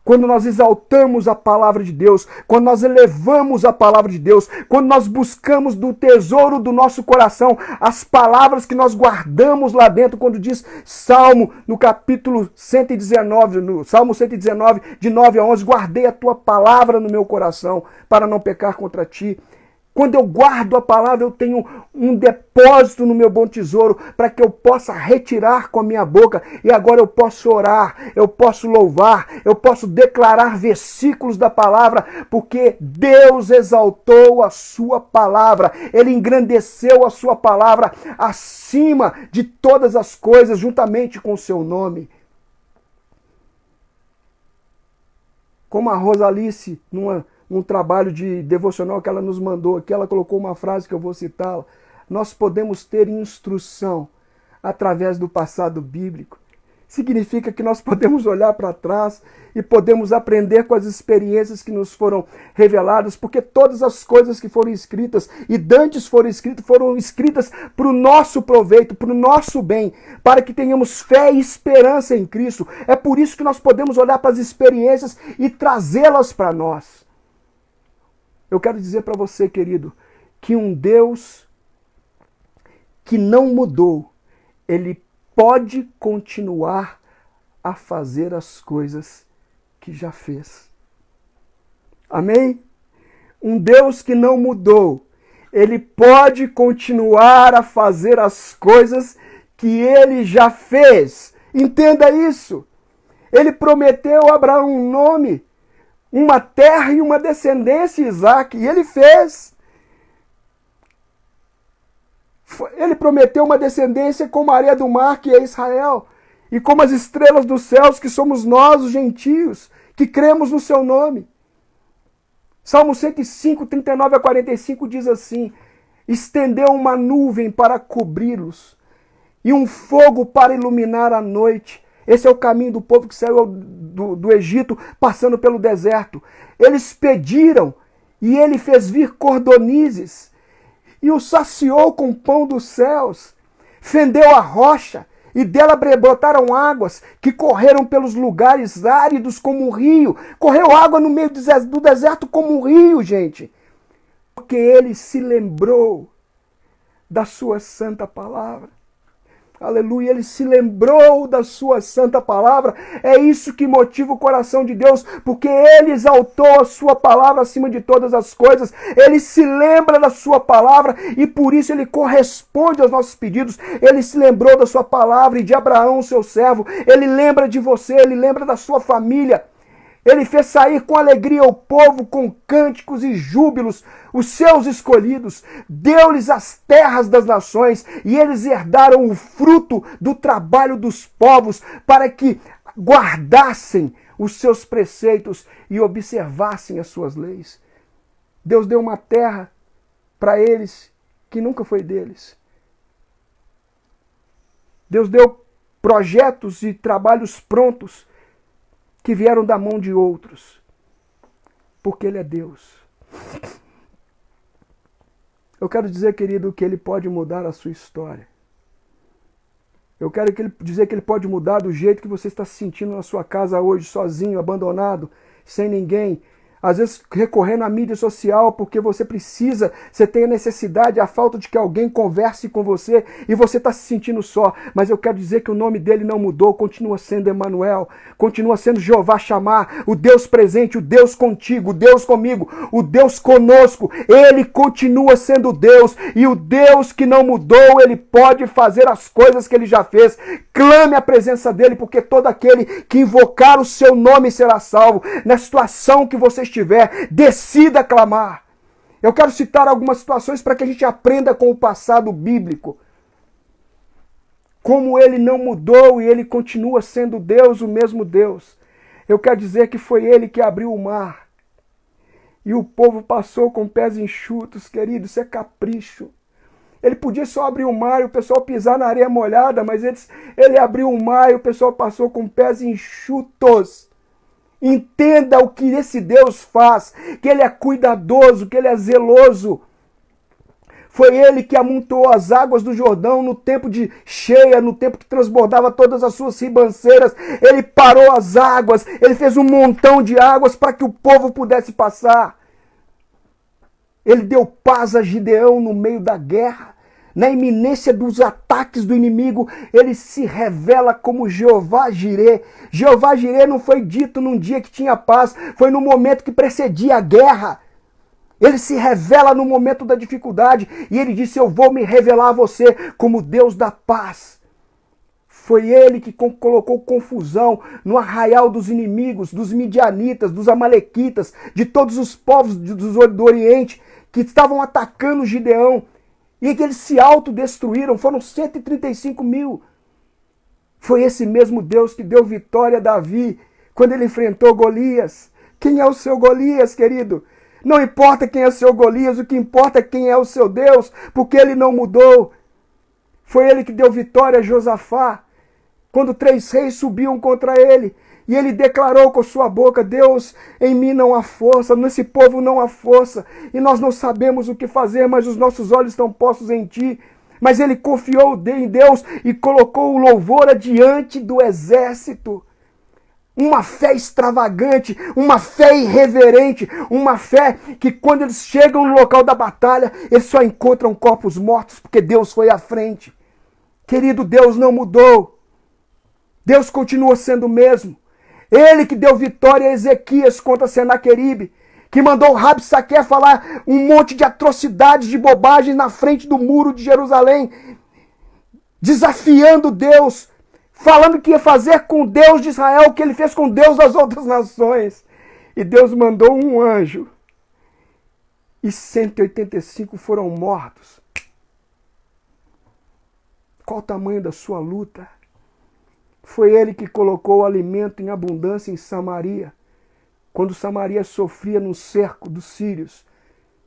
Quando nós exaltamos a palavra de Deus, quando nós elevamos a palavra de Deus, quando nós buscamos do tesouro do nosso coração as palavras que nós guardamos lá dentro, quando diz Salmo, no capítulo 119, no Salmo 119, de 9 a 11, guardei a tua palavra no meu coração para não pecar contra ti. Quando eu guardo a palavra, eu tenho um depósito no meu bom tesouro para que eu possa retirar com a minha boca. E agora eu posso orar, eu posso louvar, eu posso declarar versículos da palavra, porque Deus exaltou a sua palavra. Ele engrandeceu a sua palavra acima de todas as coisas, juntamente com o seu nome. Como a Rosalice, num trabalho de devocional que ela nos mandou aqui, ela colocou uma frase que eu vou citá-la. Nós podemos ter instrução através do passado bíblico. Significa que nós podemos olhar para trás e podemos aprender com as experiências que nos foram reveladas, porque todas as coisas que foram escritas e dantes foram escritas para o nosso proveito, para o nosso bem, para que tenhamos fé e esperança em Cristo. É por isso que nós podemos olhar para as experiências e trazê-las para nós. Eu quero dizer para você, querido, que um Deus que não mudou, ele pode continuar a fazer as coisas que já fez. Amém? Um Deus que não mudou, ele pode continuar a fazer as coisas que ele já fez. Entenda isso. Ele prometeu a Abraão um nome, uma terra e uma descendência, Isaac, e ele fez. Ele prometeu uma descendência como a areia do mar, que é Israel, e como as estrelas dos céus, que somos nós, os gentios, que cremos no seu nome. Salmo 105, 39 a 45 diz assim, estendeu uma nuvem para cobri-los, e um fogo para iluminar a noite. Esse é o caminho do povo que saiu do Egito, passando pelo deserto. Eles pediram, e ele fez vir cordonizes, e o saciou com pão dos céus. Fendeu a rocha, e dela brotaram águas, que correram pelos lugares áridos como um rio. Correu água no meio do deserto como um rio, gente. Porque ele se lembrou da sua santa palavra. Aleluia, ele se lembrou da sua santa palavra. É isso que motiva o coração de Deus, porque ele exaltou a sua palavra acima de todas as coisas. Ele se lembra da sua palavra e por isso ele corresponde aos nossos pedidos. Ele se lembrou da sua palavra e de Abraão, seu servo. Ele lembra de você, ele lembra da sua família. Ele fez sair com alegria o povo, com cânticos e júbilos, os seus escolhidos. Deu-lhes as terras das nações e eles herdaram o fruto do trabalho dos povos para que guardassem os seus preceitos e observassem as suas leis. Deus deu uma terra para eles que nunca foi deles. Deus deu projetos e trabalhos prontos que vieram da mão de outros, porque Ele é Deus. Eu quero dizer, querido, que Ele pode mudar a sua história. Eu quero dizer que Ele pode mudar do jeito que você está se sentindo na sua casa hoje, sozinho, abandonado, sem ninguém. Às vezes recorrendo à mídia social porque você tem a necessidade, a falta de que alguém converse com você e você está se sentindo só. Mas eu quero dizer que o nome dele não mudou, continua sendo Emanuel, continua sendo Jeová Chamar, o Deus presente, o Deus contigo, o Deus comigo, o Deus conosco. Ele continua sendo Deus e o Deus que não mudou, ele pode fazer as coisas que ele já fez. Clame a presença dele, porque todo aquele que invocar o seu nome será salvo. Na situação que você estiver, decida clamar. Eu quero citar algumas situações para que a gente aprenda com o passado bíblico. Como ele não mudou e ele continua sendo Deus, o mesmo Deus. Eu quero dizer que foi ele que abriu o mar. E o povo passou com pés enxutos, querido, isso é capricho. Ele podia só abrir o mar e o pessoal pisar na areia molhada, mas ele abriu o mar e o pessoal passou com pés enxutos. Entenda o que esse Deus faz, que Ele é cuidadoso, que Ele é zeloso. Foi Ele que amontoou as águas do Jordão no tempo de cheia, no tempo que transbordava todas as suas ribanceiras. Ele parou as águas, Ele fez um montão de águas para que o povo pudesse passar. Ele deu paz a Gideão no meio da guerra. Na iminência dos ataques do inimigo, ele se revela como Jeová Jirê. Jeová Jirê não foi dito num dia que tinha paz, foi no momento que precedia a guerra. Ele se revela no momento da dificuldade e ele disse: eu vou me revelar a você como Deus da paz. Foi ele que colocou confusão no arraial dos inimigos, dos midianitas, dos amalequitas, de todos os povos do Oriente que estavam atacando Gideão. E que eles se autodestruíram, foram 135 mil. Foi esse mesmo Deus que deu vitória a Davi quando ele enfrentou Golias. Quem é o seu Golias, querido? Não importa quem é o seu Golias, o que importa é quem é o seu Deus, porque ele não mudou. Foi ele que deu vitória a Josafá, quando 3 reis subiam contra ele. E ele declarou com sua boca: Deus, em mim não há força, nesse povo não há força. E nós não sabemos o que fazer, mas os nossos olhos estão postos em ti. Mas ele confiou em Deus e colocou o louvor adiante do exército. Uma fé extravagante, uma fé irreverente, uma fé que quando eles chegam no local da batalha, eles só encontram corpos mortos porque Deus foi à frente. Querido, Deus não mudou. Deus continua sendo o mesmo. Ele que deu vitória a Ezequias contra Senaqueribe, que mandou Rabsaque falar um monte de atrocidades, de bobagens na frente do muro de Jerusalém, desafiando Deus, falando que ia fazer com Deus de Israel o que ele fez com Deus das outras nações. E Deus mandou um anjo, e 185 foram mortos. Qual o tamanho da sua luta? Foi ele que colocou o alimento em abundância em Samaria, quando Samaria sofria no cerco dos sírios,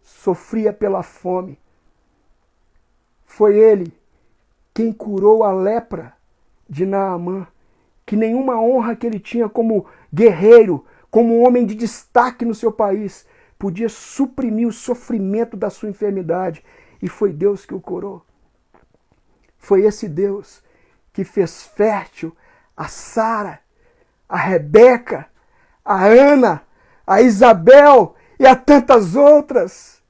sofria pela fome. Foi ele quem curou a lepra de Naamã, que nenhuma honra que ele tinha como guerreiro, como homem de destaque no seu país, podia suprimir o sofrimento da sua enfermidade. E foi Deus que o curou. Foi esse Deus que fez fértil a Sara, a Rebeca, a Ana, a Isabel e a tantas outras.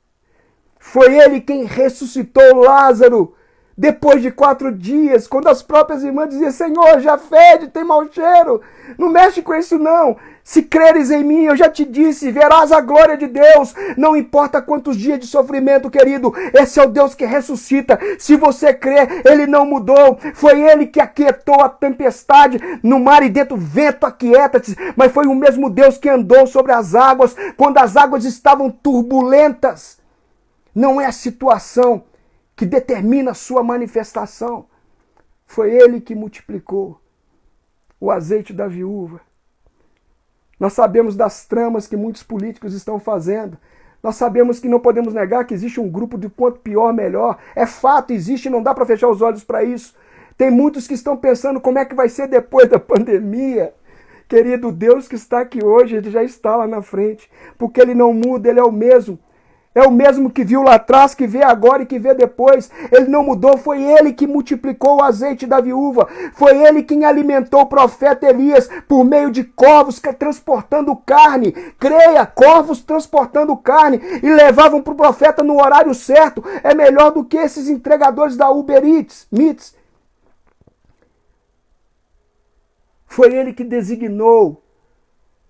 Foi ele quem ressuscitou Lázaro depois de 4 dias, quando as próprias irmãs diziam: Senhor, já fede, tem mau cheiro, não mexe com isso não. Se creres em mim, eu já te disse, verás a glória de Deus. Não importa quantos dias de sofrimento, querido, esse é o Deus que ressuscita. Se você crê, ele não mudou. Foi ele que aquietou a tempestade no mar e dentro vento aquieta-te. Mas foi o mesmo Deus que andou sobre as águas quando as águas estavam turbulentas. Não é a situação que determina a sua manifestação. Foi ele que multiplicou o azeite da viúva. Nós sabemos das tramas que muitos políticos estão fazendo. Nós sabemos que não podemos negar que existe um grupo de quanto pior, melhor. É fato, existe, não dá para fechar os olhos para isso. Tem muitos que estão pensando como é que vai ser depois da pandemia. Querido, Deus que está aqui hoje, ele já está lá na frente. Porque ele não muda, ele é o mesmo. É o mesmo que viu lá atrás, que vê agora e que vê depois. Ele não mudou, foi ele que multiplicou o azeite da viúva. Foi ele quem alimentou o profeta Elias por meio de corvos transportando carne. Creia, corvos transportando carne e levavam para o profeta no horário certo. É melhor do que esses entregadores da Uber Eats. Foi ele que designou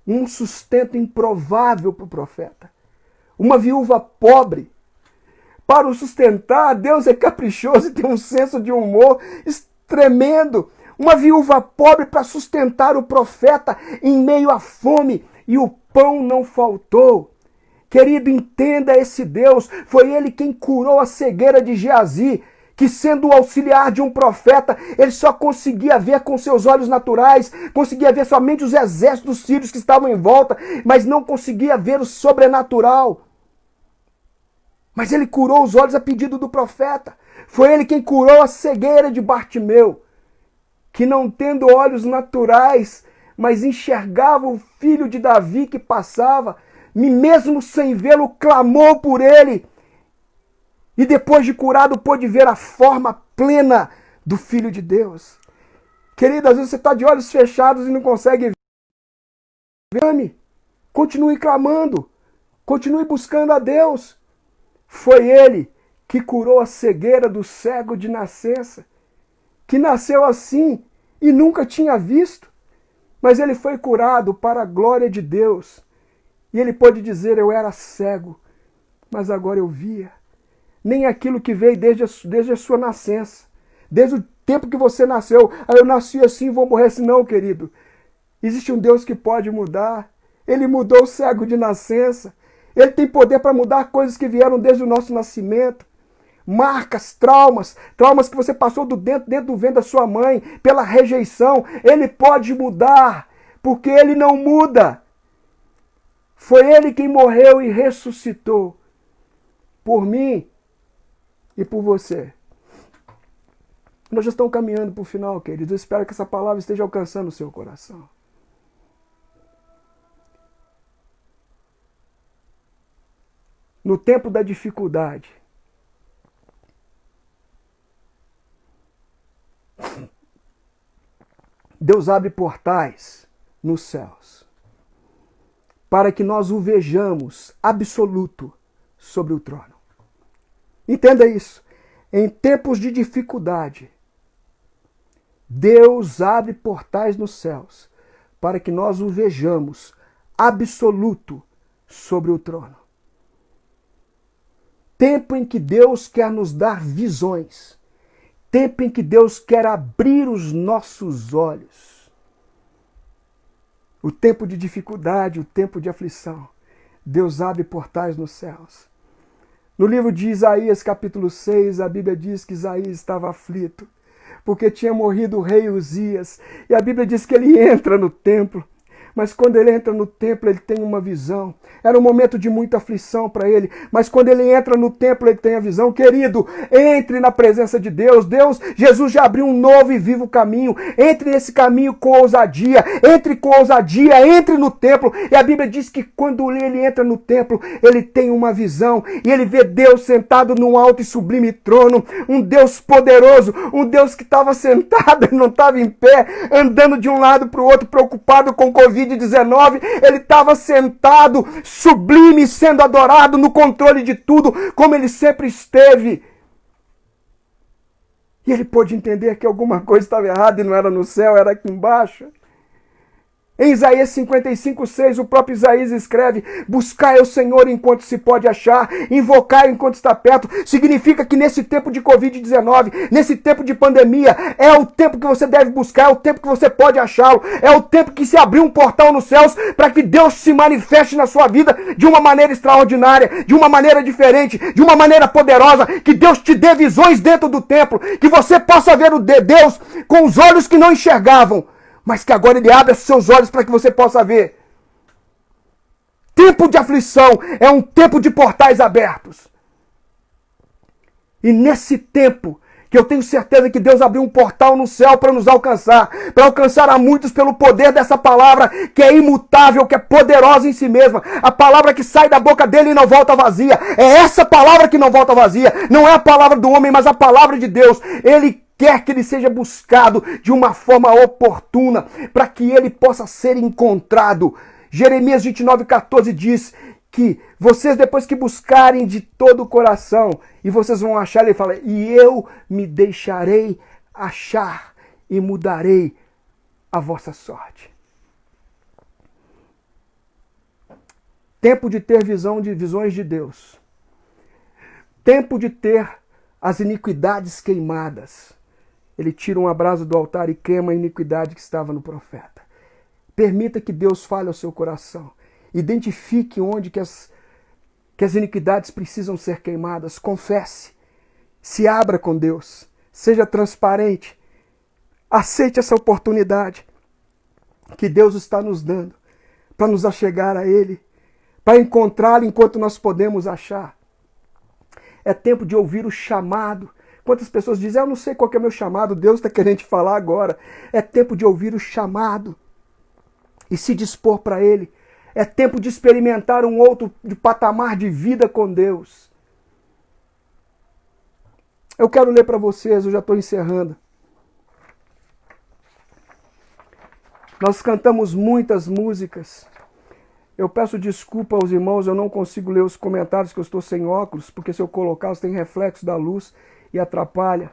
um sustento improvável para o profeta. Uma viúva pobre, para o sustentar, Deus é caprichoso e tem um senso de humor tremendo. Uma viúva pobre para sustentar o profeta em meio à fome, e o pão não faltou. Querido, entenda esse Deus. Foi ele quem curou a cegueira de Geazi, que sendo o auxiliar de um profeta, ele só conseguia ver com seus olhos naturais, conseguia ver somente os exércitos sírios que estavam em volta, mas não conseguia ver o sobrenatural. Mas ele curou os olhos a pedido do profeta. Foi ele quem curou a cegueira de Bartimeu, que não tendo olhos naturais, mas enxergava o filho de Davi que passava, mesmo sem vê-lo, clamou por ele. E depois de curado, pôde ver a forma plena do Filho de Deus. Querido, às vezes você está de olhos fechados e não consegue ver. Clame, continue clamando, continue buscando a Deus. Foi ele que curou a cegueira do cego de nascença, que nasceu assim e nunca tinha visto. Mas ele foi curado para a glória de Deus. E ele pôde dizer, eu era cego, mas agora eu via. Nem aquilo que veio desde a sua nascença, desde o tempo que você nasceu. Aí eu nasci assim e vou morrer assim. Não, querido. Existe um Deus que pode mudar. Ele mudou o cego de nascença. Ele tem poder para mudar coisas que vieram desde o nosso nascimento. Marcas, traumas que você passou dentro do ventre da sua mãe, pela rejeição. Ele pode mudar, porque ele não muda. Foi ele quem morreu e ressuscitou por mim e por você. Nós já estamos caminhando para o final, queridos. Eu espero que essa palavra esteja alcançando o seu coração. No tempo da dificuldade, Deus abre portais nos céus para que nós o vejamos absoluto sobre o trono. Entenda isso. Em tempos de dificuldade, Deus abre portais nos céus para que nós o vejamos absoluto sobre o trono. Tempo em que Deus quer nos dar visões. Tempo em que Deus quer abrir os nossos olhos. O tempo de dificuldade, o tempo de aflição. Deus abre portais nos céus. No livro de Isaías, capítulo 6, a Bíblia diz que Isaías estava aflito, porque tinha morrido o rei Uzias. E a Bíblia diz que ele entra no templo. Mas quando ele entra no templo, ele tem uma visão. Era um momento de muita aflição para ele. Mas quando ele entra no templo, ele tem a visão. Querido, entre na presença de Deus. Jesus já abriu um novo e vivo caminho. Entre nesse caminho com ousadia. Entre com ousadia, entre no templo. E a Bíblia diz que quando ele entra no templo, ele tem uma visão. E ele vê Deus sentado num alto e sublime trono. Um Deus poderoso. Um Deus que estava sentado e não estava em pé. Andando de um lado para o outro, preocupado com Covid-19, ele estava sentado, sublime, sendo adorado, no controle de tudo, como ele sempre esteve. E ele pôde entender que alguma coisa estava errada e não era no céu, era aqui embaixo. Em Isaías 55:6, o próprio Isaías escreve: buscai o Senhor enquanto se pode achar, invocai enquanto está perto. Significa que nesse tempo de Covid-19, nesse tempo de pandemia, é o tempo que você deve buscar, é o tempo que você pode achá-lo, é o tempo que se abriu um portal nos céus para que Deus se manifeste na sua vida de uma maneira extraordinária, de uma maneira diferente, de uma maneira poderosa, que Deus te dê visões dentro do templo, que você possa ver o Deus com os olhos que não enxergavam, mas que agora ele abre os seus olhos para que você possa ver. Tempo de aflição é um tempo de portais abertos. E nesse tempo, que eu tenho certeza que Deus abriu um portal no céu para nos alcançar, para alcançar a muitos pelo poder dessa palavra, que é imutável, que é poderosa em si mesma. A palavra que sai da boca dele e não volta vazia. É essa palavra que não volta vazia. Não é a palavra do homem, mas a palavra de Deus. Ele quer que ele seja buscado de uma forma oportuna, para que ele possa ser encontrado. Jeremias 29:14 diz que vocês, depois que buscarem de todo o coração, e vocês vão achar, ele fala, e eu me deixarei achar e mudarei a vossa sorte. Tempo de ter visões de Deus. Tempo de ter as iniquidades queimadas. Ele tira uma brasa do altar e queima a iniquidade que estava no profeta. Permita que Deus fale ao seu coração. Identifique onde que as iniquidades precisam ser queimadas. Confesse. Se abra com Deus. Seja transparente. Aceite essa oportunidade que Deus está nos dando para nos achegar a Ele, para encontrá-lo enquanto nós podemos achar. É tempo de ouvir o chamado. Quantas pessoas dizem, eu não sei qual que é o meu chamado, Deus está querendo te falar agora. É tempo de ouvir o chamado e se dispor para Ele. É tempo de experimentar um outro patamar de vida com Deus. Eu quero ler para vocês, eu já estou encerrando. Nós cantamos muitas músicas. Eu peço desculpa aos irmãos, eu não consigo ler os comentários, que eu estou sem óculos, porque se eu colocar, tem reflexo da luz e atrapalha.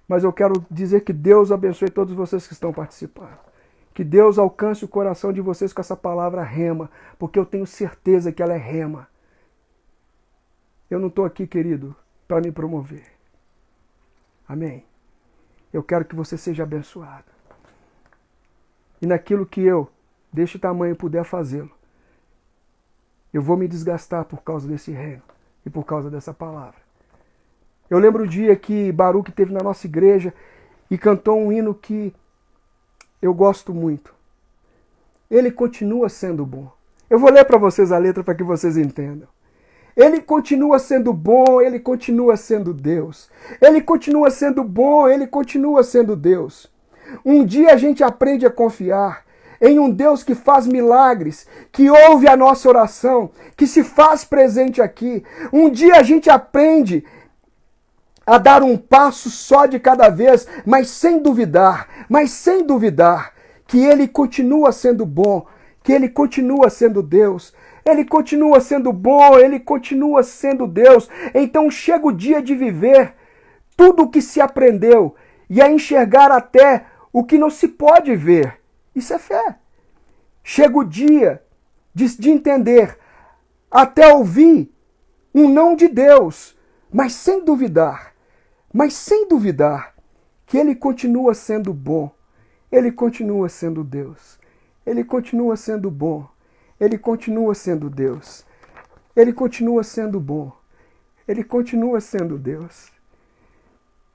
Mas eu quero dizer que Deus abençoe todos vocês que estão participando. Que Deus alcance o coração de vocês com essa palavra rema, porque eu tenho certeza que ela é rema. Eu não estou aqui, querido, para me promover. Amém? Eu quero que você seja abençoado. E naquilo que eu, deste tamanho, puder fazê-lo, eu vou me desgastar por causa desse reino e por causa dessa palavra. Eu lembro o dia que Baruch esteve na nossa igreja e cantou um hino que eu gosto muito. Ele continua sendo bom. Eu vou ler para vocês a letra para que vocês entendam. Ele continua sendo bom, ele continua sendo Deus. Ele continua sendo bom, ele continua sendo Deus. Um dia a gente aprende a confiar em um Deus que faz milagres, que ouve a nossa oração, que se faz presente aqui. Um dia a gente aprende a dar um passo só de cada vez, mas sem duvidar que Ele continua sendo bom, que Ele continua sendo Deus. Ele continua sendo bom, Ele continua sendo Deus. Então chega o dia de viver tudo o que se aprendeu e a enxergar até o que não se pode ver. Isso é fé. Chega o dia de entender, até ouvir um não de Deus, mas sem duvidar que Ele continua sendo bom, Ele continua sendo Deus, Ele continua sendo bom, Ele continua sendo Deus, Ele continua sendo bom, Ele continua sendo Deus.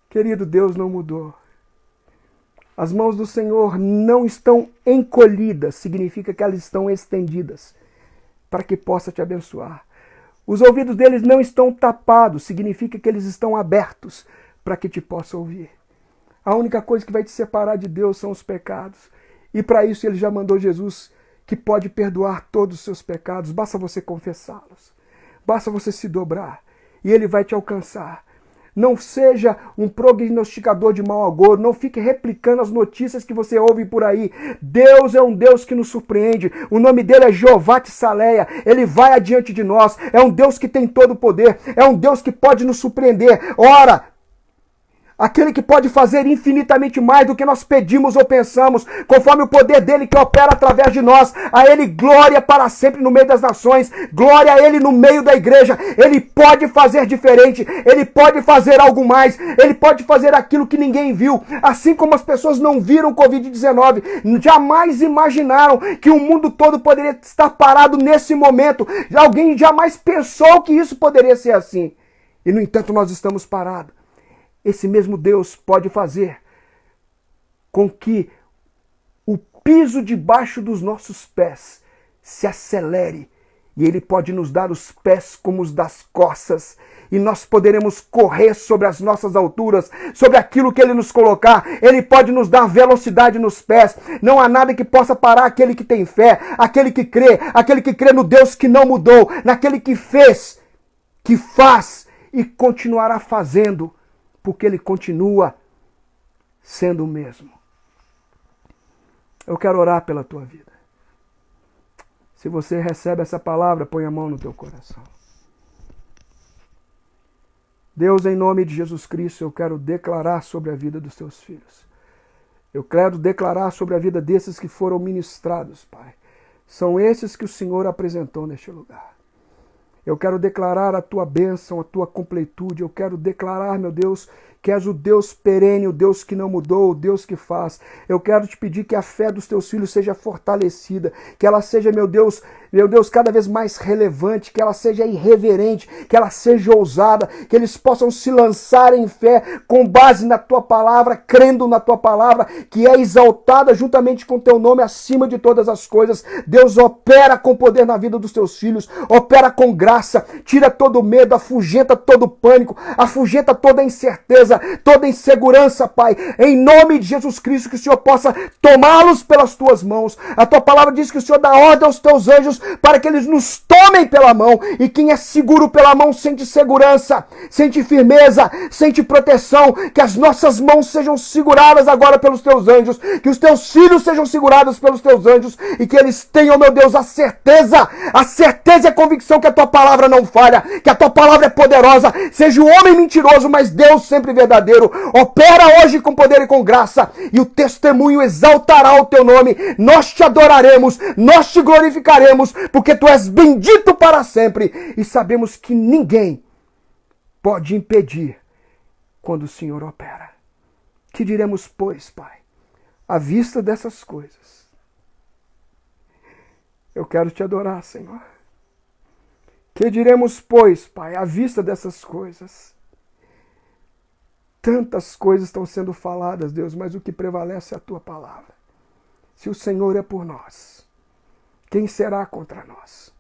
Querido, Deus não mudou. As mãos do Senhor não estão encolhidas, significa que elas estão estendidas, para que possa te abençoar. Os ouvidos deles não estão tapados, significa que eles estão abertos, para que te possa ouvir. A única coisa que vai te separar de Deus são os pecados. E para isso Ele já mandou Jesus, que pode perdoar todos os seus pecados, basta você confessá-los. Basta você se dobrar, e Ele vai te alcançar. Não seja um prognosticador de mau agouro, não fique replicando as notícias que você ouve por aí. Deus é um Deus que nos surpreende, o nome dele é Jeová Tsaleia, ele vai adiante de nós, é um Deus que tem todo o poder, é um Deus que pode nos surpreender. Ora, aquele que pode fazer infinitamente mais do que nós pedimos ou pensamos, conforme o poder dele que opera através de nós. A ele glória para sempre no meio das nações, glória a ele no meio da igreja. Ele pode fazer diferente, ele pode fazer algo mais, ele pode fazer aquilo que ninguém viu. Assim como as pessoas não viram o Covid-19, jamais imaginaram que o mundo todo poderia estar parado nesse momento. Alguém jamais pensou que isso poderia ser assim. E no entanto nós estamos parados. Esse mesmo Deus pode fazer com que o piso debaixo dos nossos pés se acelere. E Ele pode nos dar os pés como os das costas. E nós poderemos correr sobre as nossas alturas, sobre aquilo que Ele nos colocar. Ele pode nos dar velocidade nos pés. Não há nada que possa parar aquele que tem fé, aquele que crê no Deus que não mudou, naquele que fez, que faz e continuará fazendo. Porque Ele continua sendo o mesmo. Eu quero orar pela tua vida. Se você recebe essa palavra, põe a mão no teu coração. Deus, em nome de Jesus Cristo, eu quero declarar sobre a vida dos teus filhos. Eu quero declarar sobre a vida desses que foram ministrados, Pai. São esses que o Senhor apresentou neste lugar. Eu quero declarar a tua bênção, a tua completude. Eu quero declarar, meu Deus, que és o Deus perene, o Deus que não mudou, o Deus que faz. Eu quero te pedir que a fé dos teus filhos seja fortalecida, que ela seja, meu Deus, cada vez mais relevante, que ela seja irreverente, que ela seja ousada, que eles possam se lançar em fé com base na tua palavra, crendo na tua palavra, que é exaltada juntamente com teu nome acima de todas as coisas. Deus, opera com poder na vida dos teus filhos, opera com graça, tira todo medo, afugenta todo pânico, afugenta toda incerteza, toda insegurança, Pai, em nome de Jesus Cristo, que o Senhor possa tomá-los pelas tuas mãos. A tua palavra diz que o Senhor dá ordem aos teus anjos para que eles nos tomem pela mão, e quem é seguro pela mão sente segurança, sente firmeza, sente proteção. Que as nossas mãos sejam seguradas agora pelos teus anjos, que os teus filhos sejam segurados pelos teus anjos, e que eles tenham, meu Deus, a certeza e a convicção que a tua palavra não falha, que a tua palavra é poderosa. Seja o homem mentiroso, mas Deus sempre verdadeiro. Opera hoje com poder e com graça, e o testemunho exaltará o teu nome. Nós te adoraremos, nós te glorificaremos, porque tu és bendito para sempre, e sabemos que ninguém pode impedir quando o Senhor opera. Que diremos, pois, Pai, à vista dessas coisas? Eu quero te adorar, Senhor. Que diremos, pois, Pai, à vista dessas coisas? Tantas coisas estão sendo faladas, Deus, mas o que prevalece é a tua palavra. Se o Senhor é por nós, quem será contra nós?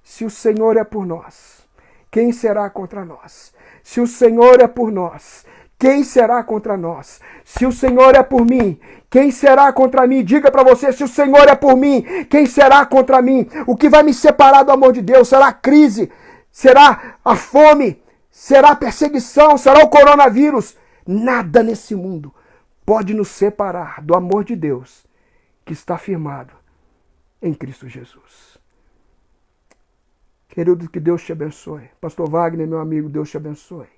Se o Senhor é por nós, quem será contra nós? Se o Senhor é por nós, quem será contra nós? Se o Senhor é por mim, quem será contra mim? Diga para você, se o Senhor é por mim, quem será contra mim? O que vai me separar do amor de Deus? Será a crise? Será a fome? Será a perseguição? Será o coronavírus? Nada nesse mundo pode nos separar do amor de Deus que está firmado em Cristo Jesus. Querido, que Deus te abençoe. Pastor Wagner, meu amigo, Deus te abençoe.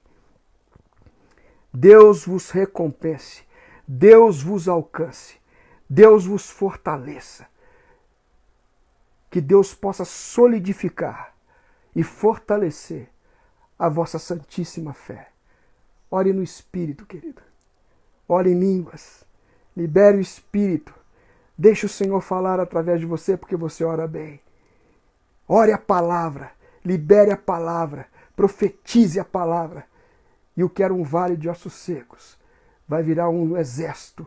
Deus vos recompense, Deus vos alcance, Deus vos fortaleça. Que Deus possa solidificar e fortalecer a vossa santíssima fé. Ore no Espírito, querido. Ore em línguas. Libere o Espírito. Deixe o Senhor falar através de você, porque você ora bem. Ore a palavra. Libere a palavra. Profetize a palavra. E o que era um vale de ossos secos vai virar um exército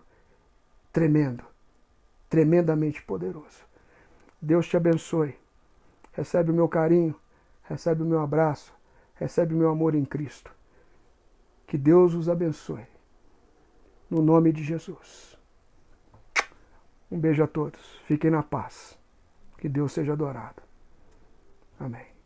tremendo, tremendamente poderoso. Deus te abençoe. Recebe o meu carinho, recebe o meu abraço, recebe o meu amor em Cristo. Que Deus os abençoe. No nome de Jesus. Um beijo a todos. Fiquem na paz. Que Deus seja adorado. Amém.